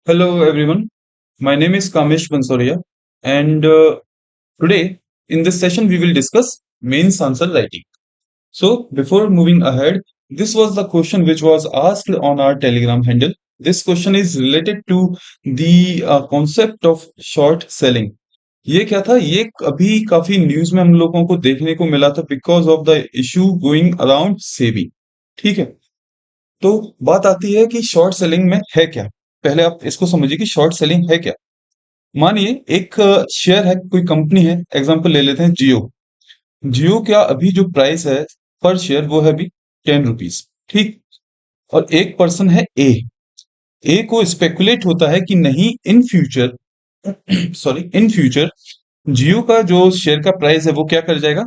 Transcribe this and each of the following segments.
Hello everyone, my name is Kamesh Bansoria and today in this session we will discuss mains answer writing. So before moving ahead, this was the question which was asked on our Telegram handle. This question is related to the concept of short selling. ये क्या था? ये अभी काफी news में हम लोगों को देखने को मिला था because of the issue going around SEBI. ठीक है, तो बात आती है कि शॉर्ट सेलिंग में है क्या। पहले आप इसको समझिए कि शॉर्ट सेलिंग है क्या। मानिए एक शेयर है, कोई कंपनी है, एग्जांपल ले लेते हैं जियो। जियो का अभी जो प्राइस है पर शेयर वो है अभी 10 रुपीज। ठीक। और एक पर्सन है ए। ए को स्पेकुलेट होता है कि नहीं, in future sorry in future Jio का जो शेयर का प्राइस है वो क्या कर जाएगा,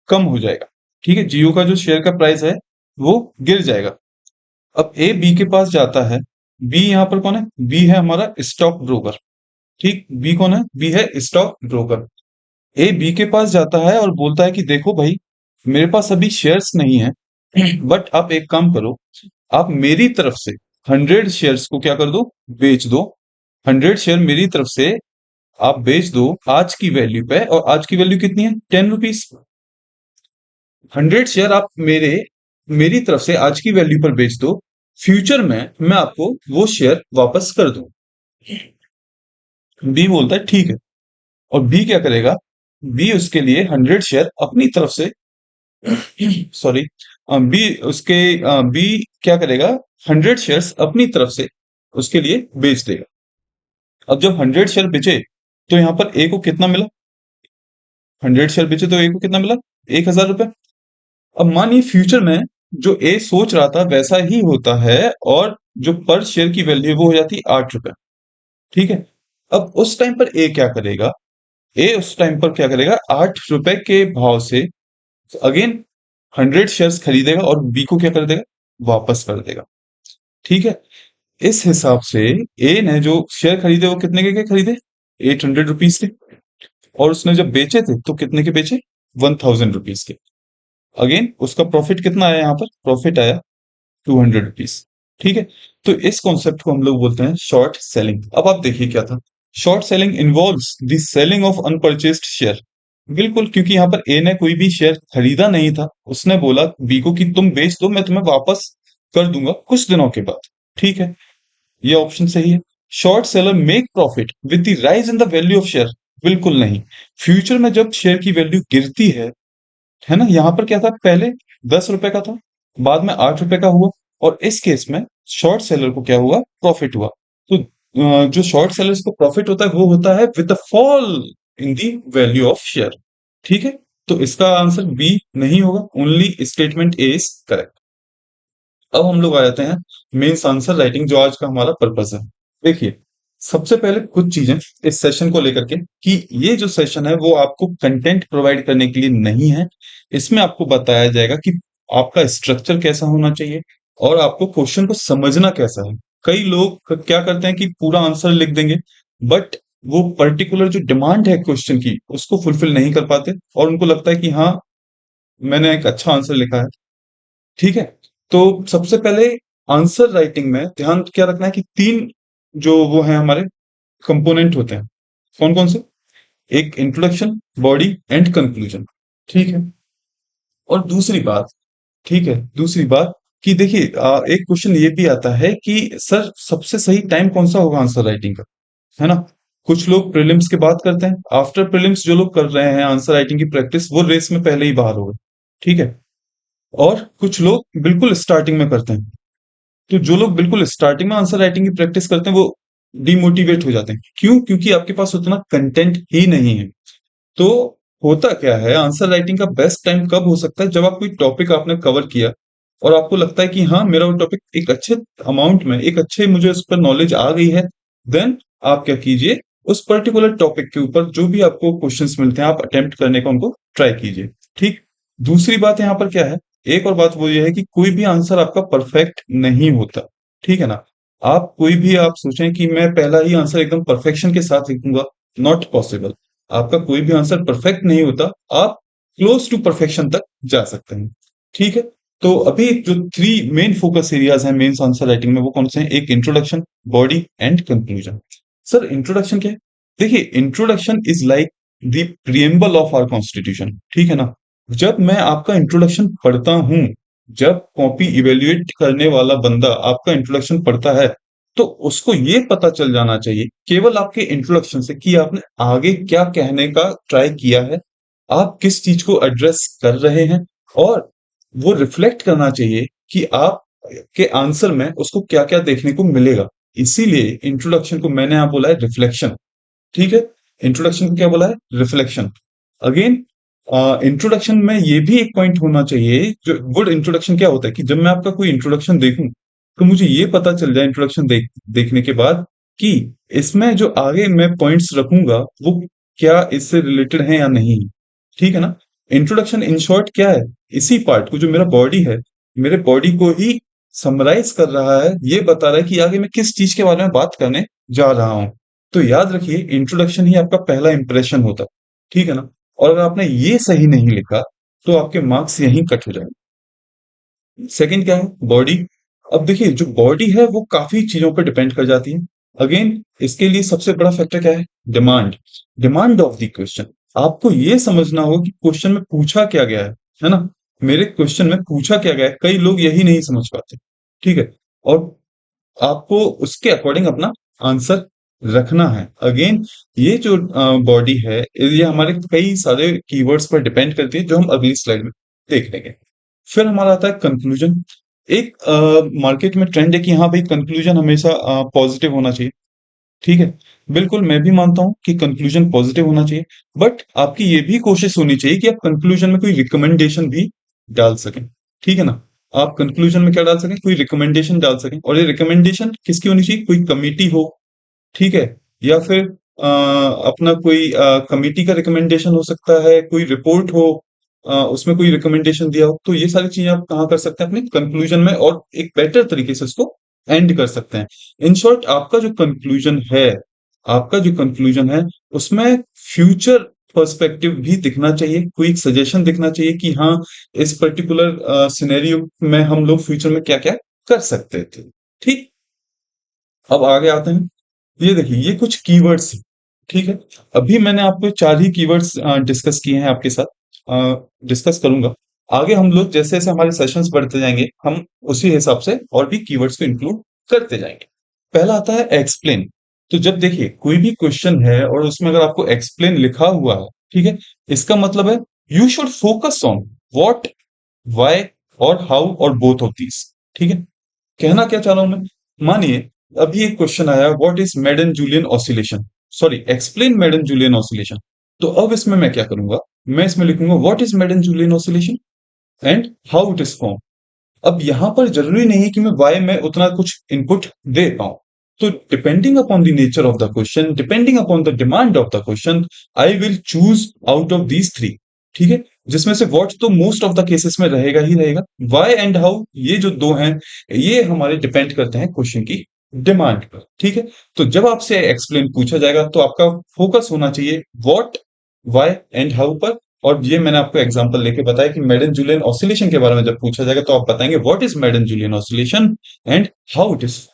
कम हो जाएगा। ठीक है, जियो का जो शेयर का प्राइस है वो गिर जाएगा। अब ए बी के पास जाता है। बी यहाँ पर कौन है? बी है हमारा स्टॉक ब्रोकर। ठीक, बी कौन है? बी है स्टॉक ब्रोकर। ए बी के पास जाता है और बोलता है कि देखो भाई, मेरे पास अभी शेयर्स नहीं है बट आप एक काम करो, आप मेरी तरफ से 100 शेयर्स को क्या कर दो, बेच दो। 100 शेयर मेरी तरफ से आप बेच दो आज की वैल्यू पे, और आज की वैल्यू कितनी है? 10 रुपीज। 100 शेयर आप मेरी तरफ से आज की वैल्यू पर बेच दो, फ्यूचर में मैं आपको वो शेयर वापस कर दूं। बी बोलता है ठीक है। और बी क्या करेगा? बी उसके लिए 100 शेयर अपनी तरफ से सॉरी बी उसके बी क्या करेगा? 100 शेयर्स अपनी तरफ से उसके लिए बेच देगा। अब जब 100 शेयर बेचे तो यहां पर ए को कितना मिला? 100 शेयर बेचे तो ए को कितना मिला? 1,000 रुपए। अब मानिए फ्यूचर में जो ए सोच रहा था वैसा ही होता है, और जो पर शेयर की वैल्यू है वो हो जाती है 8 रुपए। ठीक है। अब उस टाइम पर ए क्या करेगा? ए उस टाइम पर क्या करेगा? 8 रुपए के भाव से अगेन 100 शेयर्स खरीदेगा और बी को क्या कर देगा? वापस कर देगा। ठीक है। इस हिसाब से ए ने जो शेयर खरीदे वो कितने के खरीदे? 800 रुपीज के। और उसने जब बेचे थे तो कितने के बेचे? 1000 रुपीज के। अगेन उसका प्रॉफिट कितना आया? यहाँ पर प्रॉफिट आया 200 रुपीज। ठीक है। तो इस कॉन्सेप्ट को हम लोग बोलते हैं शॉर्ट सेलिंग। अब आप देखिए क्या था। Short selling involves the selling of unpurchased share. बिल्कुल, क्योंकि यहाँ पर ए ने कोई भी शेयर खरीदा नहीं था, उसने बोला बी को कि तुम बेच दो, मैं तुम्हें वापस कर दूंगा कुछ दिनों के बाद। ठीक है, ये ऑप्शन सही है। Short seller make profit with the rise in the value of share. बिल्कुल नहीं। फ्यूचर में जब शेयर की वैल्यू गिरती है ना, यहां पर क्या था? पहले 10 रुपए का था, बाद में 8 रुपए का हुआ, और इस केस में शॉर्ट सेलर को क्या हुआ? प्रॉफिट हुआ। तो जो शॉर्ट सेलर्स को प्रॉफिट होता है वो होता है with the fall in the value of share. ठीक है। तो इसका आंसर बी नहीं होगा, only statement A is correct. अब हम लोग आ जाते हैं मेंस आंसर राइटिंग, जो आज का हमारा पर्पस है। देखिए, सबसे पहले कुछ चीजें इस सेशन को लेकर के, कि ये जो सेशन है वो आपको कंटेंट प्रोवाइड करने के लिए नहीं है। इसमें आपको बताया जाएगा कि आपका स्ट्रक्चर कैसा होना चाहिए और आपको क्वेश्चन को समझना कैसा है। कई लोग क्या करते हैं कि पूरा आंसर लिख देंगे, बट वो पर्टिकुलर जो डिमांड है क्वेश्चन की उसको फुलफिल नहीं कर पाते, और उनको लगता है कि हाँ, मैंने एक अच्छा आंसर लिखा है। ठीक है। तो सबसे पहले आंसर राइटिंग में ध्यान क्या रखना है कि तीन जो वो है हमारे कंपोनेंट होते हैं। कौन कौन से? एक इंट्रोडक्शन, बॉडी एंड कंक्लूजन। ठीक है। और दूसरी बात, ठीक है, दूसरी बात कि देखिए एक क्वेश्चन ये भी आता है कि सर सबसे सही टाइम कौन सा होगा आंसर राइटिंग का, है ना। कुछ लोग प्रीलिम्स के बाद करते हैं, आफ्टर प्रीलिम्स जो लोग कर रहे हैं आंसर राइटिंग की प्रैक्टिस, वो रेस में पहले ही बाहर हो गए। ठीक है। और कुछ लोग बिल्कुल स्टार्टिंग में करते हैं। तो जो लोग बिल्कुल स्टार्टिंग में आंसर राइटिंग की प्रैक्टिस करते हैं वो डिमोटिवेट हो जाते हैं। क्यों? क्योंकि आपके पास उतना कंटेंट ही नहीं है। तो होता क्या है, आंसर राइटिंग का बेस्ट टाइम कब हो सकता है? जब आप कोई टॉपिक आपने कवर किया और आपको लगता है कि हाँ, मेरा वो टॉपिक एक अच्छे अमाउंट में, एक अच्छे मुझे उस पर नॉलेज आ गई है। देन आप क्या कीजिए, उस पर्टिकुलर टॉपिक के ऊपर जो भी आपको क्वेश्चंस मिलते हैं आप अटेम्प्ट करने का उनको ट्राई कीजिए। ठीक। दूसरी बात यहाँ पर क्या है, एक और बात वो ये है कि कोई भी आंसर आपका परफेक्ट नहीं होता। ठीक है ना। आप कोई भी आप सोचें कि मैं पहला ही आंसर एकदम परफेक्शन के साथ लिखूंगा, नॉट पॉसिबल। आपका कोई भी आंसर परफेक्ट नहीं होता, आप क्लोज टू परफेक्शन तक जा सकते हैं। ठीक है। तो अभी जो थ्री मेन फोकस एरियाज हैं मेंस आंसर राइटिंग में, वो कौन से हैं? एक introduction, body and conclusion. Sir introduction क्या है? देखिए, introduction is like the preamble of our constitution, ठीक है ना? जब मैं आपका इंट्रोडक्शन पढ़ता हूं, जब कॉपी इवेल्युएट करने वाला बंदा आपका इंट्रोडक्शन पढ़ता है, तो उसको ये पता चल जाना चाहिए केवल आपके इंट्रोडक्शन से कि आपने आगे क्या कहने का ट्राई किया है, आप किस चीज को एड्रेस कर रहे हैं, और वो रिफ्लेक्ट करना चाहिए कि आप के आंसर में उसको क्या क्या देखने को मिलेगा। इसीलिए इंट्रोडक्शन को मैंने यहां बोला है रिफ्लेक्शन, ठीक है? इंट्रोडक्शन को क्या बोला है? रिफ्लेक्शन। अगेन, इंट्रोडक्शन में ये भी एक पॉइंट होना चाहिए, जो गुड इंट्रोडक्शन क्या होता है कि जब मैं आपका कोई इंट्रोडक्शन देखूं, तो मुझे ये पता चल जाए इंट्रोडक्शन देखने के बाद कि इसमें जो आगे मैं पॉइंट्स रखूंगा वो क्या इससे रिलेटेड है या नहीं, ठीक है ना? इंट्रोडक्शन इन शॉर्ट क्या है? इसी पार्ट को, जो मेरा बॉडी है, मेरे बॉडी को ही समराइज कर रहा है, ये बता रहा है कि आगे मैं किस चीज के बारे में बात करने जा रहा हूं। तो याद रखिए, इंट्रोडक्शन ही आपका पहला इंप्रेशन होता है, ठीक है ना? और अगर आपने ये सही नहीं लिखा, तो आपके मार्क्स यहीं कट हो जाएंगे। सेकंड क्या है? बॉडी। अब देखिए, जो बॉडी है वो काफी चीजों पर डिपेंड कर जाती है। अगेन, इसके लिए सबसे बड़ा फैक्टर क्या है? Demand. Demand of the question. आपको ये समझना होगा कि क्वेश्चन में पूछा क्या गया है ना? मेरे क्वेश्चन में पूछा क्या गया है, कई लोग यही नहीं समझ पाते, ठीक है? और आपको उसके अकॉर्डिंग अपना आंसर रखना है। अगेन, ये जो बॉडी है, ये हमारे कई सारे कीवर्ड्स पर डिपेंड करती है, जो हम अगली स्लाइड में देख लेंगे। फिर हमारा आता है कंक्लूजन। एक मार्केट में ट्रेंड है कि हाँ भाई, कंक्लूजन हमेशा पॉजिटिव होना चाहिए, ठीक है? बिल्कुल, मैं भी मानता हूं कि कंक्लूजन पॉजिटिव होना चाहिए, बट आपकी ये भी कोशिश होनी चाहिए कि आप कंक्लूजन में कोई रिकमेंडेशन भी डाल सकें, ठीक है ना? आप कंक्लूजन में क्या डाल सकें? कोई रिकमेंडेशन डाल सकें, और ये रिकमेंडेशन किसकी होनी चाहिए? कोई कमिटी हो, ठीक है? या फिर अपना कोई कमिटी का रिकमेंडेशन हो सकता है, कोई रिपोर्ट हो, उसमें कोई रिकमेंडेशन दिया हो, तो ये सारी चीजें आप कहाँ कर सकते हैं? अपने कंक्लूजन में, और एक बेटर तरीके से उसको एंड कर सकते हैं। इन शॉर्ट, आपका जो कंक्लूजन है, उसमें फ्यूचर पर्सपेक्टिव भी दिखना चाहिए, कोई एक सजेशन दिखना चाहिए कि हाँ, इस पर्टिकुलर सिनेरियो में हम लोग फ्यूचर में क्या क्या कर सकते थे, ठीक? अब आगे आते हैं। ये देखिए, ये कुछ कीवर्ड्स हैं, ठीक है? अभी मैंने आपको चार ही कीवर्ड्स डिस्कस किए हैं आपके साथ, डिस्कस करूंगा। आगे हम लोग जैसे जैसे हमारे सेशंस बढ़ते जाएंगे, हम उसी हिसाब से और भी कीवर्ड्स को इंक्लूड करते जाएंगे। पहला आता है एक्सप्लेन। तो जब देखिए, कोई भी क्वेश्चन है और उसमें अगर आपको एक्सप्लेन लिखा हुआ है, ठीक है, इसका मतलब है you should focus on what, why और हाउ, और बोथ ऑफ दीज, ठीक है? कहना क्या चाह रहा हूं मैं? मानिए, अभी एक क्वेश्चन आया, what is Madden Julian oscillation, sorry, explain Madden Julian oscillation. तो अब इसमें मैं क्या करूंगा? मैं इसमें लिखूंगा what is Madden Julian oscillation and how it is form. अब यहां पर जरूरी नहीं है कि मैं वाई में उतना कुछ इनपुट दे पाऊं। तो depending upon the nature of the question, depending upon the demand of the question, I will choose out of these three, ठीक है? जिसमें से व्हाट तो मोस्ट ऑफ द केसेस में रहेगा ही रहेगा, वाई एंड हाउ ये जो दो हैं, ये हमारे डिपेंड करते हैं क्वेश्चन की डिमांड पर, ठीक है? तो जब आपसे एक्सप्लेन पूछा जाएगा, तो आपका फोकस होना चाहिए व्हाट, वाई एंड हाउ पर। और ये मैंने आपको एग्जांपल लेके बताया कि मेडन जूलियन ऑसिलेशन के बारे में जब पूछा जाएगा, तो आप बताएंगे what is Madden Julian oscillation and how it is.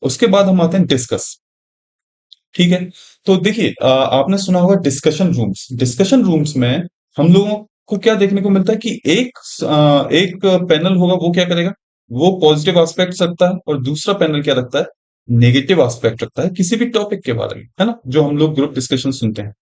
उसके बाद हम आते हैं डिस्कस, ठीक है? तो देखिए, आपने सुना होगा डिस्कशन रूम्स। डिस्कशन रूम्स में हम लोगों को क्या देखने को मिलता है कि एक पैनल होगा, वो क्या करेगा? वो पॉजिटिव एस्पेक्ट रखता है, और दूसरा पैनल क्या रखता है? नेगेटिव एस्पेक्ट रखता है किसी भी टॉपिक के बारे में, है ना? जो हम लोग ग्रुप डिस्कशन सुनते हैं,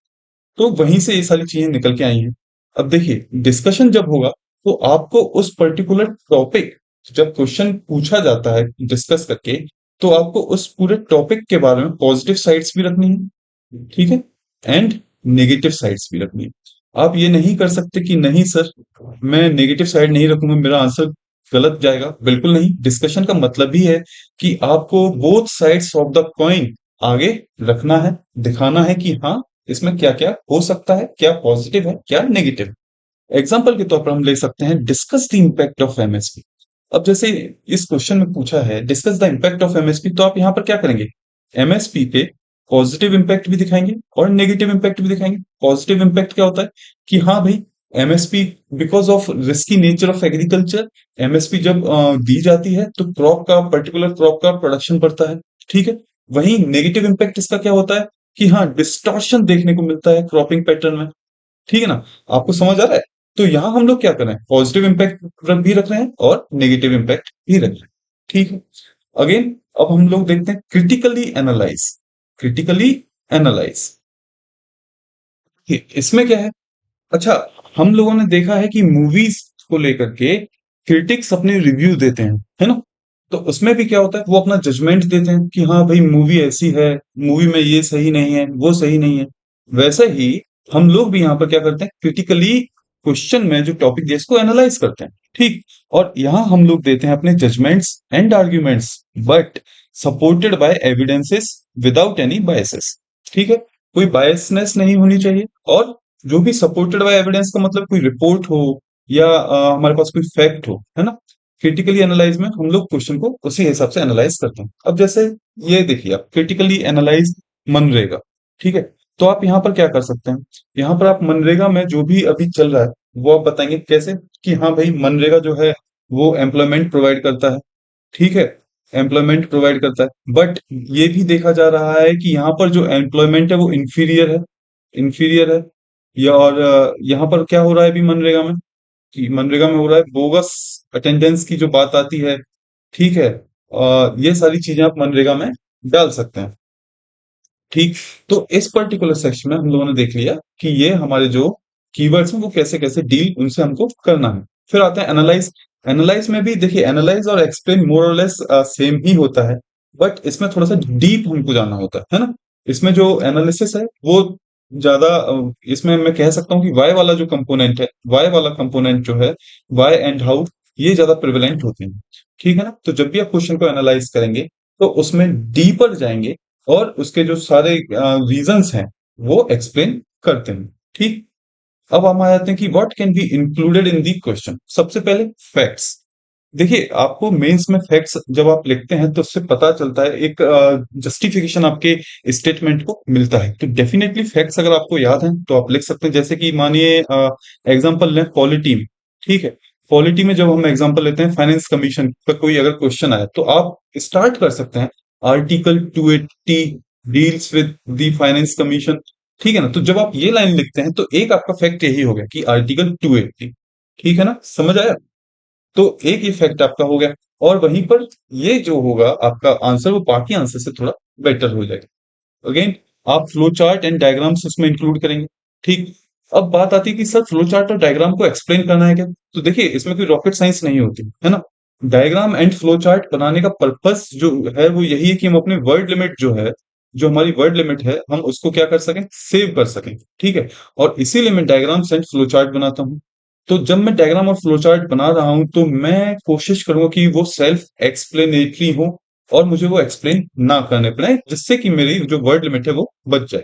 तो वहीं से ये सारी चीजें निकल के आई हैं। अब देखिए, डिस्कशन जब होगा, तो आपको उस पर्टिकुलर टॉपिक, जब क्वेश्चन पूछा जाता है डिस्कस करके, तो आपको उस पूरे टॉपिक के बारे में पॉजिटिव साइड्स भी रखनी है, ठीक है, एंड नेगेटिव साइड्स भी रखनी है। आप ये नहीं कर सकते कि नहीं सर, मैं नेगेटिव साइड नहीं रखूंगा, मेरा आंसर गलत जाएगा। बिल्कुल नहीं। डिस्कशन का मतलब ही है कि आपको both sides of the coin आगे रखना है, दिखाना है कि हाँ, इसमें क्या क्या हो सकता है, क्या पॉजिटिव है, क्या नेगेटिव। एग्जाम्पल के तौर पर हम ले सकते हैं discuss the impact of MSP. अब जैसे इस क्वेश्चन में पूछा है discuss the impact of MSP, तो आप यहां पर क्या करेंगे? एमएसपी पे पॉजिटिव इम्पैक्ट भी दिखाएंगे और नेगेटिव इम्पैक्ट भी दिखाएंगे। पॉजिटिव इम्पैक्ट क्या होता है कि हाँ भाई, MSP, because of risky nature of agriculture, MSP जब दी जाती है तो क्रॉप का, पर्टिकुलर क्रॉप का प्रोडक्शन बढ़ता है। ठीक है। वहीं नेगेटिव इम्पैक्ट इसका क्या होता है कि हाँ, डिस्टॉर्शन देखने को मिलता है क्रॉपिंग पैटर्न में। ठीक है ना? आपको समझ आ रहा है? तो यहां हम लोग क्या कर रहे हैं, पॉजिटिव इम्पैक्ट भी रख रहे हैं और नेगेटिव इम्पैक्ट भी रख रहे हैं। ठीक है। अगेन, अब हम लोग देखते हैं क्रिटिकली एनालाइज। क्रिटिकली एनालाइज, इसमें क्या है? अच्छा, हम लोगों ने देखा है कि मूवीज को लेकर के क्रिटिक्स अपने रिव्यू देते हैं, है ना? तो उसमें भी क्या होता है, वो अपना जजमेंट देते हैं कि हाँ भाई, मूवी ऐसी है, मूवी में ये सही नहीं है, वो सही नहीं है। वैसे ही हम लोग भी यहाँ पर क्या करते हैं, क्रिटिकली क्वेश्चन में जो टॉपिक दिया इसको एनालाइज करते हैं। ठीक। और यहाँ हम लोग देते हैं अपने judgements and arguments, but supported by evidences, without any biases. ठीक है। कोई बायसनेस नहीं होनी चाहिए, और जो भी सपोर्टेड बाय एविडेंस का मतलब कोई रिपोर्ट हो या हमारे पास कोई फैक्ट हो, है ना? क्रिटिकली एनालाइज में हम लोग क्वेश्चन को उसी हिसाब से एनालाइज करते हैं। अब जैसे ये देखिए, आप क्रिटिकली एनालाइज मनरेगा। ठीक है। तो आप यहाँ पर क्या कर सकते हैं, यहाँ पर आप मनरेगा में जो भी अभी चल रहा है वो आप बताएंगे कैसे, कि हाँ भाई, मनरेगा जो है वो एम्प्लॉयमेंट प्रोवाइड करता है। ठीक है। एम्प्लॉयमेंट प्रोवाइड करता है, बट ये भी देखा जा रहा है कि यहाँ पर जो एम्प्लॉयमेंट है वो इंफीरियर है। इंफीरियर है। या और यहाँ पर क्या हो रहा है अभी मनरेगा में, कि मनरेगा में हो रहा है बोगस अटेंडेंस की जो बात आती है। ठीक है। ये सारी चीजें आप मनरेगा में डाल सकते हैं। ठीक। तो इस पर्टिकुलर सेक्शन में हम लोगों ने देख लिया कि ये हमारे जो कीवर्ड्स हैं वो कैसे कैसे डील उनसे हमको करना है। फिर आते हैं एनालाइज। एनालाइज में भी देखिए, एनालाइज और एक्सप्लेन मोर और लेस सेम ही होता है, बट इसमें थोड़ा सा डीप हमको जाना होता है ना? इसमें जो एनालिसिस है वो ज्यादा इसमें मैं कह सकता हूँ कि वाई वाला जो कंपोनेंट है, वाई वाला कंपोनेंट जो है, वाई एंड हाउ, ये ज्यादा प्रिविलेंट होते हैं। ठीक है ना? तो जब भी आप क्वेश्चन को एनालाइज करेंगे तो उसमें डीपर जाएंगे और उसके जो सारे रीजंस हैं वो एक्सप्लेन करते हैं। ठीक। अब हम आ जाते हैं कि what can be included in the question. सबसे पहले फैक्ट्स। देखिए, आपको मेंस में फैक्ट्स जब आप लिखते हैं तो उससे पता चलता है, एक जस्टिफिकेशन आपके स्टेटमेंट को मिलता है। तो डेफिनेटली फैक्ट्स अगर आपको याद हैं तो आप लिख सकते हैं। जैसे कि मानिए एग्जांपल लें पॉलिटी में। ठीक है। पॉलिटी में जब हम एग्जांपल लेते हैं, फाइनेंस कमीशन का कोई अगर क्वेश्चन आए तो आप स्टार्ट कर सकते हैं, article 280 deals with the finance commission. ठीक है ना? तो जब आप ये लाइन लिखते हैं तो एक आपका फैक्ट यही हो गया कि आर्टिकल 280। ठीक है ना? समझ आया? तो एक ये फैक्ट आपका हो गया। और वहीं पर ये जो होगा आपका आंसर, वो बाकी आंसर से थोड़ा बेटर हो जाएगा। अगेन, आप फ्लो चार्ट एंड डायग्राम्स उसमें इंक्लूड करेंगे। ठीक। अब बात आती है कि सर, फ्लो चार्ट और डायग्राम को एक्सप्लेन करना है क्या? तो देखिए, इसमें कोई रॉकेट साइंस नहीं होती है ना? डायग्राम एंड फ्लो चार्ट बनाने का पर्पस जो है वो यही है कि हम अपने वर्ड लिमिट जो है, जो हमारी वर्ड लिमिट है, हम उसको क्या कर सकें, सेव कर सकें। ठीक है। और इसीलिए मैं डायग्राम्स एंड फ्लो चार्ट बनाता हूँ। तो जब मैं डायग्राम और फ्लो चार्ट बना रहा हूं तो मैं कोशिश करूंगा कि वो सेल्फ एक्सप्लेनेटरी हो और मुझे वो एक्सप्लेन ना करने पड़े, जिससे कि मेरी जो वर्ड लिमिट है वो बच जाए।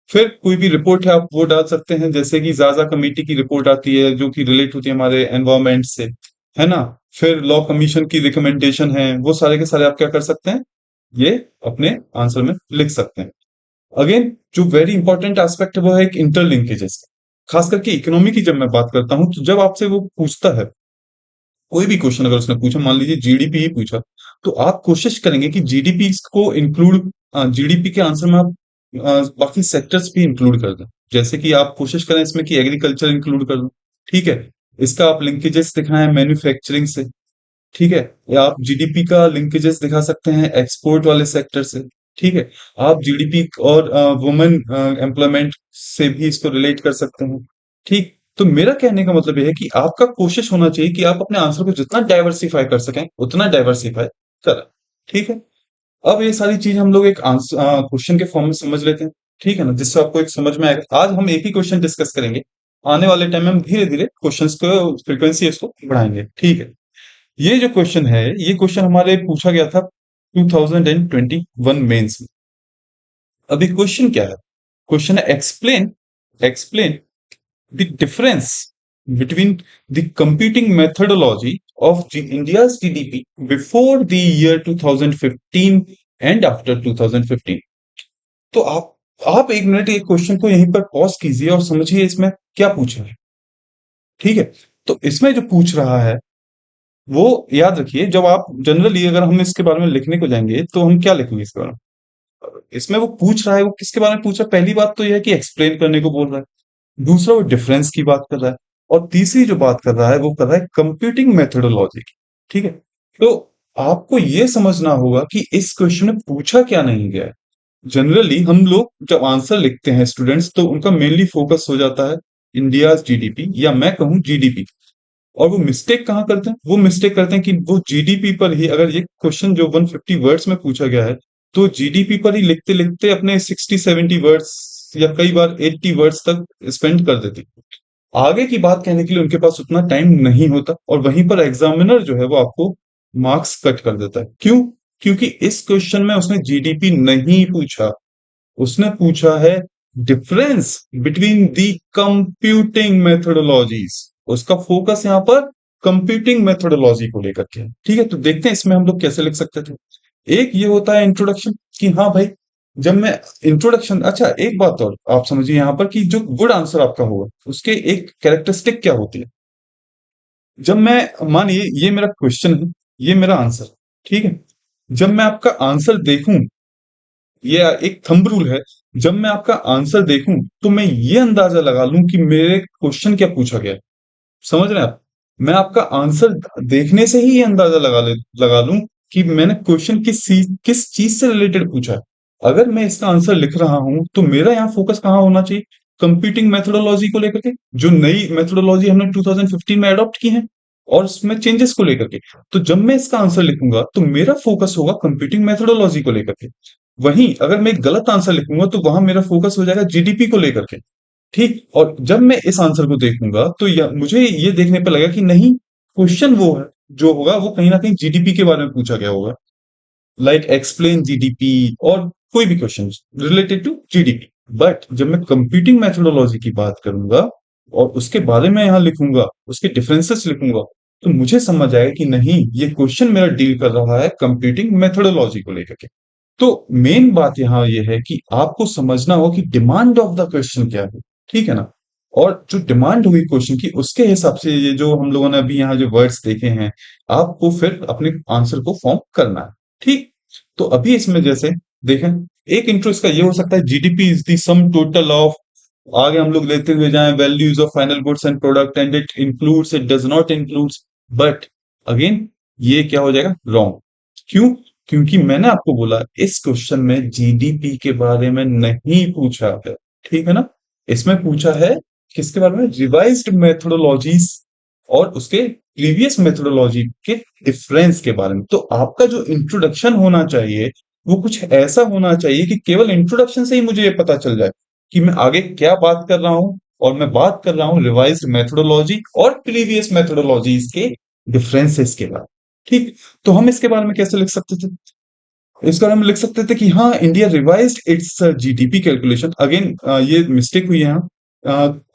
फिर कोई भी रिपोर्ट है आप वो डाल सकते हैं, जैसे कि जाजा कमेटी की रिपोर्ट आती है जो कि रिलेट होती है हमारे एनवायरमेंट से, है ना? फिर लॉ कमीशन की रिकमेंडेशन है, वो सारे के सारे आप क्या कर सकते हैं, ये अपने आंसर में लिख सकते हैं। अगेन, जो वेरी इंपॉर्टेंट एस्पेक्ट है वो है एक इंटरलिंकेजेस। खास करके इकोनॉमी की जब मैं बात करता हूं तो जब आपसे वो पूछता है कोई भी क्वेश्चन, अगर उसने पूछा, मान लीजिए जीडीपी ही पूछा, तो आप कोशिश करेंगे कि जीडीपी को इंक्लूड, जीडीपी के आंसर में आप बाकी सेक्टर्स भी इंक्लूड कर दें। जैसे कि आप कोशिश करें इसमें कि एग्रीकल्चर इंक्लूड कर दो। ठीक है। इसका आप लिंकेजेस दिखाएं मैन्युफैक्चरिंग से। ठीक है। या आप जीडीपी का लिंकेजेस दिखा सकते हैं एक्सपोर्ट वाले सेक्टर से। ठीक है। आप जीडीपी और वुमेन एम्प्लॉयमेंट से भी इसको रिलेट कर सकते हैं। ठीक। तो मेरा कहने का मतलब यह है कि आपका कोशिश होना चाहिए कि आप अपने आंसर को जितना डाइवर्सिफाई कर सकें उतना डाइवर्सिफाई करें। ठीक है। अब ये सारी चीज हम लोग एक आंसर क्वेश्चन के फॉर्म में समझ लेते हैं। ठीक है ना? जिससे आपको एक समझ में आएगा। आज हम एक ही क्वेश्चन डिस्कस करेंगे, आने वाले टाइम में हम धीरे धीरे क्वेश्चंस को फ्रीक्वेंसी इसको बढ़ाएंगे। ठीक है। ये जो क्वेश्चन है, ये क्वेश्चन हमारे पूछा गया था 2021 मेंस में। अभी क्वेश्चन क्या है? क्वेश्चन है explain, explain the difference between the computing methodology of India's GDP before the year 2015 and after 2015। तो आप एक मिनट एक क्वेश्चन को यहीं पर पॉज कीजिए और समझिए इसमें क्या पूछा है। ठीक है। तो इसमें जो पूछ रहा है वो याद रखिए, जब आप जनरली अगर हम इसके बारे में लिखने को जाएंगे तो हम क्या लिखेंगे इसके बारे में? इसमें वो पूछ रहा है, वो किसके बारे में पूछ रहा है? पहली बात तो यह है कि एक्सप्लेन करने को बोल रहा है, दूसरा वो डिफरेंस की बात कर रहा है, और तीसरी जो बात कर रहा है वो कर रहा है कंप्यूटिंग मेथोडोलॉजी की। ठीक है। तो आपको ये समझना होगा कि इस क्वेश्चन में पूछा क्या नहीं गया है। जनरली हम लोग जब आंसर लिखते हैं स्टूडेंट्स, तो उनका मेनली फोकस हो जाता है इंडिया जीडीपी, या मैं कहूं जीडीपी। और वो मिस्टेक कहाँ करते हैं? वो मिस्टेक करते हैं कि वो जीडीपी पर ही, अगर ये क्वेश्चन जो 150 वर्ड्स में पूछा गया है, तो जीडीपी पर ही लिखते लिखते अपने 60-70 वर्ड्स या कई बार 80 वर्ड्स तक स्पेंड कर देते हैं। आगे की बात कहने के लिए उनके पास उतना टाइम नहीं होता, और वहीं पर एग्जामिनर जो है वो आपको मार्क्स कट कर देता है। क्यों? क्योंकि इस क्वेश्चन में उसने जीडीपी नहीं पूछा, उसने पूछा है difference between the computing methodologies. उसका फोकस यहाँ पर कंप्यूटिंग मेथोडोलॉजी को लेकर के है। ठीक है, तो देखते हैं इसमें हम लोग कैसे लिख सकते थे। एक ये होता है इंट्रोडक्शन, कि हाँ भाई, जब मैं इंट्रोडक्शन, अच्छा एक बात और आप समझिए यहाँ पर कि जो गुड आंसर आपका होगा उसके एक कैरेक्टरिस्टिक क्या होती है। जब मैं, मानिए ये मेरा क्वेश्चन है, ये मेरा आंसर, ठीक है, जब मैं आपका आंसर देखूं, ये एक थंब रूल है, जब मैं आपका आंसर देखूं तो मैं ये अंदाजा लगा लूं कि मेरे क्वेश्चन क्या पूछा गया है। समझ रहे हैं आप? मैं आपका आंसर देखने से ही ये अंदाजा लगा लूं कि मैंने क्वेश्चन किस चीज से रिलेटेड पूछा है। अगर मैं इसका आंसर लिख रहा हूं तो मेरा यहाँ फोकस कहाँ होना चाहिए? कंप्यूटिंग मेथोडोलॉजी को लेकर के, जो नई मेथोडोलॉजी हमने 2015 में अडॉप्ट की है, और उसमें चेंजेस को लेकर के। तो जब मैं इसका आंसर लिखूंगा तो मेरा फोकस होगा कंप्यूटिंग मेथोडोलॉजी को लेकर के। वहीं अगर मैं एक गलत आंसर लिखूंगा तो वहां मेरा फोकस हो जाएगा जीडीपी को लेकर के। ठीक, और जब मैं इस आंसर को देखूंगा तो मुझे ये देखने पर लगेगा कि नहीं, क्वेश्चन वो है जो होगा वो कहीं ना कहीं जीडीपी के बारे में पूछा गया होगा, लाइक एक्सप्लेन जीडीपी, और कोई भी question related to GDP. But जब मैं कंप्यूटिंग मेथोडोलॉजी की बात करूंगा और उसके बारे में यहाँ लिखूंगा, उसके डिफरेंसेस लिखूंगा, तो मुझे समझ आएगा कि नहीं, ये क्वेश्चन मेरा डील कर रहा है कंप्यूटिंग मेथोडोलॉजी को लेकर के। तो मेन बात यहाँ ये है कि आपको समझना होगा कि डिमांड ऑफ द क्वेश्चन क्या है। ठीक है ना? और जो डिमांड हुई क्वेश्चन की, उसके हिसाब से ये जो हम लोगों ने अभी यहाँ जो वर्ड्स देखे हैं, आपको फिर अपने आंसर को फॉर्म करना है। ठीक। तो अभी इसमें जैसे देखें, एक इंट्रो इसका ये हो सकता है, GDP is the sum total of, आगे हम लोग लेते हुए जाएं, values of final goods and product, and it includes, it does not includes. But again ये क्या हो जाएगा? रॉन्ग। क्यों? क्योंकि मैंने आपको बोला इस क्वेश्चन में जीडीपी के बारे में नहीं पूछा है। ठीक है ना? इसमें पूछा है किसके बारे में? रिवाइज्ड मेथोडोलॉजीज और उसके प्रीवियस मेथोडोलॉजी के डिफरेंस के बारे में। तो आपका जो इंट्रोडक्शन होना चाहिए वो कुछ ऐसा होना चाहिए कि केवल इंट्रोडक्शन से ही मुझे ये पता चल जाए कि मैं आगे क्या बात कर रहा हूं, और मैं बात कर रहा हूं रिवाइज्ड मेथोडोलॉजी और प्रीवियस मेथोडोलॉजीज के डिफरेंसेस के बारे में। ठीक। तो हम इसके बारे में कैसे लिख सकते थे? इस बारे में लिख सकते थे कि हाँ, India revised it's GDP calculation. Again ये मिस्टेक हुई है यहाँ।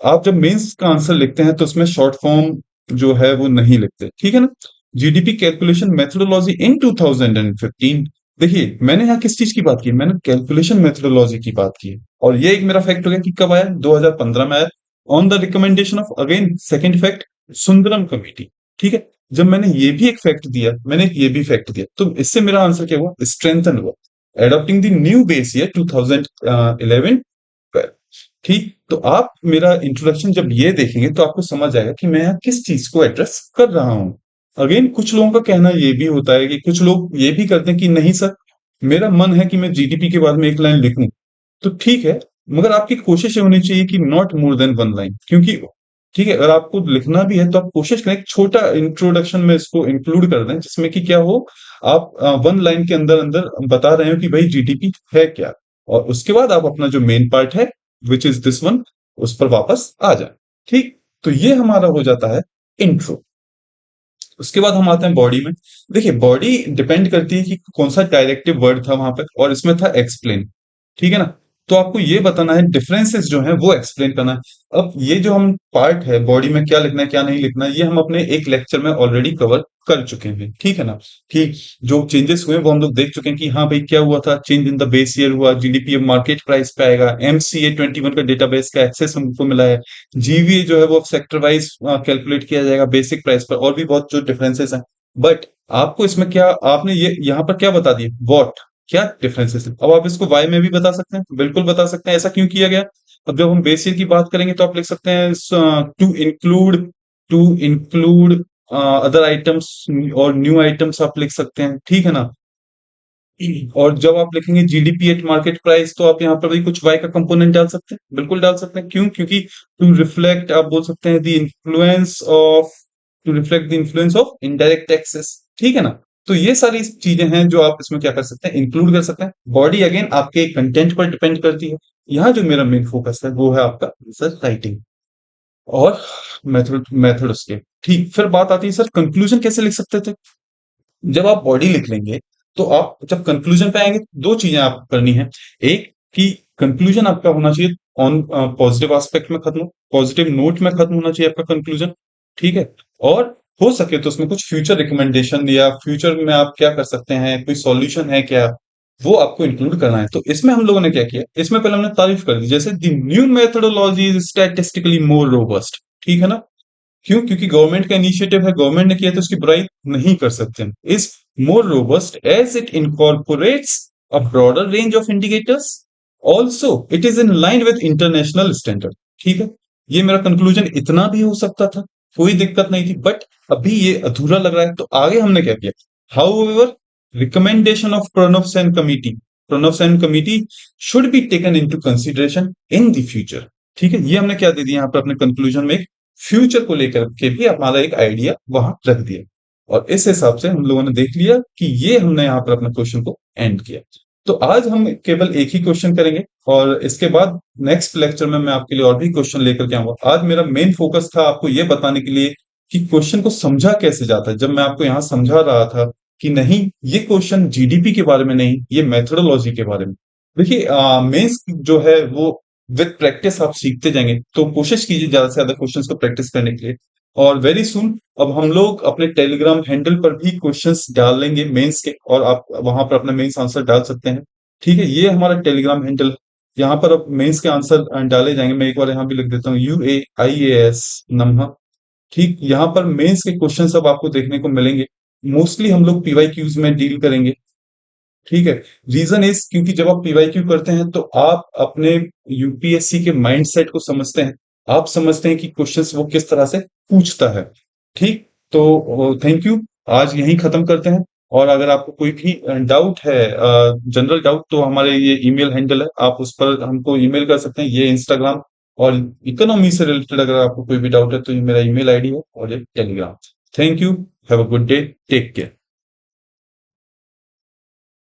आप जब मेंस का आंसर लिखते हैं तो उसमें शॉर्ट फॉर्म जो है वो नहीं लिखते। ठीक है ना? जीडीपी कैलकुलेशन मेथोडोलॉजी इन 2015। देखिए मैंने यहाँ किस चीज की बात की है? मैंने कैलकुलेशन मेथोडोलॉजी की बात की है। और ये एक मेरा फैक्ट हो गया कि कब आया? 2015 में आया, on the recommendation of, again second fact, Sundaram committee. ठीक है। जब मैंने ये भी एक फैक्ट दिया, मैंने ये भी फैक्ट दिया, तो इससे मेरा आंसर क्या हुआ? स्ट्रेंथन हुआ, adopting the new base year 2011-12। ठीक। तो आप मेरा इंट्रोडक्शन जब ये देखेंगे तो आपको समझ आएगा कि मैं यहाँ किस चीज को एड्रेस कर रहा हूं। अगेन कुछ लोगों का कहना ये भी होता है कि कुछ लोग ये भी करते हैं कि नहीं सर, मेरा मन है कि मैं जीडीपी के बारे में एक लाइन लिखूं, तो ठीक है, मगर आपकी कोशिश ये होनी चाहिए कि not more than one line. क्योंकि ठीक है, अगर आपको लिखना भी है तो आप कोशिश करें एक छोटा इंट्रोडक्शन में इसको इंक्लूड कर दें, जिसमें कि क्या हो, आप वन लाइन के अंदर अंदर बता रहे हो कि भाई जीडीपी है क्या, और उसके बाद आप अपना जो मेन पार्ट है विच इज दिस वन, उस पर वापस आ जाए। ठीक। तो ये हमारा हो जाता है इंट्रो। उसके बाद हम आते हैं बॉडी में। देखिए बॉडी डिपेंड करती है कि कौन सा डायरेक्टिव वर्ड था वहां पे, और इसमें था एक्सप्लेन। ठीक है ना? तो आपको ये बताना है, डिफरेंसेस जो हैं वो एक्सप्लेन करना है। अब ये जो हम पार्ट है बॉडी में क्या लिखना है क्या नहीं लिखना है, ये हम अपने एक लेक्चर में ऑलरेडी कवर कर चुके हैं, ठीक है ना। कि जो चेंजेस हुए वो हम लोग देख चुके हैं कि हाँ भाई क्या हुआ था, change in the base year हुआ, जीडीपी अब मार्केट प्राइस पे आएगा, एमसीए 21 का डेटाबेस का एक्सेस हमको मिला है, जीवीए जो है वो सेक्टर वाइज कैलकुलेट किया जाएगा बेसिक प्राइस पर, और भी बहुत जो डिफरेंसेस हैं। बट आपको इसमें क्या, आपने ये यहाँ पर क्या बता दिया, वॉट, क्या डिफरेंसेस है। अब आप इसको वाई में भी बता सकते हैं, बिल्कुल बता सकते हैं, ऐसा क्यों किया गया। अब जब हम बेस ईयर की बात करेंगे तो आप लिख सकते हैं टू इंक्लूड अदर आइटम्स और न्यू आइटम्स आप लिख सकते हैं, ठीक है ना। और जब आप लिखेंगे जीडीपी एट मार्केट प्राइस तो आप यहाँ पर भी कुछ वाई का कंपोनेंट डाल सकते हैं, बिल्कुल डाल सकते हैं। क्यों, क्योंकि टू रिफ्लेक्ट, आप बोल सकते हैं to reflect the influence of indirect taxes, ठीक है ना। तो ये सारी चीजें हैं जो आप इसमें क्या कर सकते हैं, इंक्लूड कर सकते हैं। बॉडी अगेन आपके कंटेंट पर डिपेंड करती है। यहाँ जो मेरा मेन फोकस है वो है आपका सर राइटिंग और मेथड उसके। ठीक, फिर बात आती है सर कंक्लूजन कैसे लिख सकते थे। जब आप बॉडी लिख लेंगे तो आप जब कंक्लूजन पे आएंगे, दो चीजें आपको करनी है। एक कि कंक्लूजन आपका होना चाहिए ऑन पॉजिटिव एस्पेक्ट में खत्म, पॉजिटिव नोट में खत्म होना चाहिए आपका कंक्लूजन, ठीक है। और हो सके तो उसमें कुछ फ्यूचर रिकमेंडेशन या फ्यूचर में आप क्या कर सकते हैं, कोई सॉल्यूशन है क्या, वो आपको इंक्लूड करना है। तो इसमें हम लोगों ने क्या किया, इसमें पहले हमने तारीफ कर दी, जैसे the new methodology is statistically more robust, ठीक है ना। क्यों, क्योंकि गवर्नमेंट का इनिशिएटिव है, गवर्नमेंट ने किया तो उसकी बुराई नहीं कर सकते हम। Is more robust as it incorporates a broader range of indicators, also it is in line with international standard, ठीक है। ये मेरा कंक्लूजन इतना भी हो सकता था, कोई दिक्कत नहीं थी, बट अभी ये अधूरा लग रहा है। तो आगे हमने क्या किया, how recommendation of Pranab Sen committee should be taken into consideration in the future, ठीक है। ये हमने क्या दे दिया यहाँ पर अपने कंक्लूजन में, फ्यूचर को लेकर के भी हमारा एक आइडिया वहां रख दिया। और इस हिसाब से हम लोगों ने देख लिया कि ये हमने यहाँ पर अपने क्वेश्चन को एंड किया। तो आज हम केवल एक ही क्वेश्चन करेंगे, और इसके बाद नेक्स्ट लेक्चर में मैं आपके लिए और भी क्वेश्चन लेकर के आऊंगा। आज मेरा मेन फोकस था आपको ये बताने के लिए कि क्वेश्चन को समझा कैसे जाता है। जब मैं आपको यहाँ समझा रहा था कि नहीं, ये क्वेश्चन जीडीपी के बारे में नहीं, ये मेथोडोलॉजी के बारे में। देखिए मेंस जो है वो विद प्रैक्टिस आप सीखते जाएंगे, तो कोशिश कीजिए ज्यादा से ज्यादा क्वेश्चंस को प्रैक्टिस करने के लिए। और वेरी सुन अब हम लोग अपने टेलीग्राम हैंडल पर भी क्वेश्चंस डालेंगे मेंस के, और आप वहां पर अपना मेंस आंसर डाल सकते हैं, ठीक है। ये हमारा टेलीग्राम हैंडल है, यहाँ पर अब मेंस के आंसर डाले जाएंगे। मैं एक बार यहाँ भी लिख देता हूँ, UAIAS नम्हा, ठीक। यहाँ पर मेंस के क्वेश्चन अब आपको देखने को मिलेंगे। मोस्टली हम लोग पीवाईक्यूज में डील करेंगे, ठीक है। रीजन इज क्योंकि जब आप पीवाईक्यू करते हैं तो आप अपने यूपीएससी के माइंडसेट को समझते हैं, आप समझते हैं कि क्वेश्चंस वो किस तरह से पूछता है, ठीक। तो थैंक यू, आज यहीं खत्म करते हैं। और अगर आपको कोई भी डाउट है, जनरल डाउट, तो हमारे ये ईमेल हैंडल है, आप उस पर हमको ईमेल कर सकते हैं, ये इंस्टाग्राम। और इकोनॉमी से रिलेटेड अगर आपको कोई भी डाउट है तो ये मेरा ईमेल आईडी है और ये Telegram. Thank you, have a good day, take care.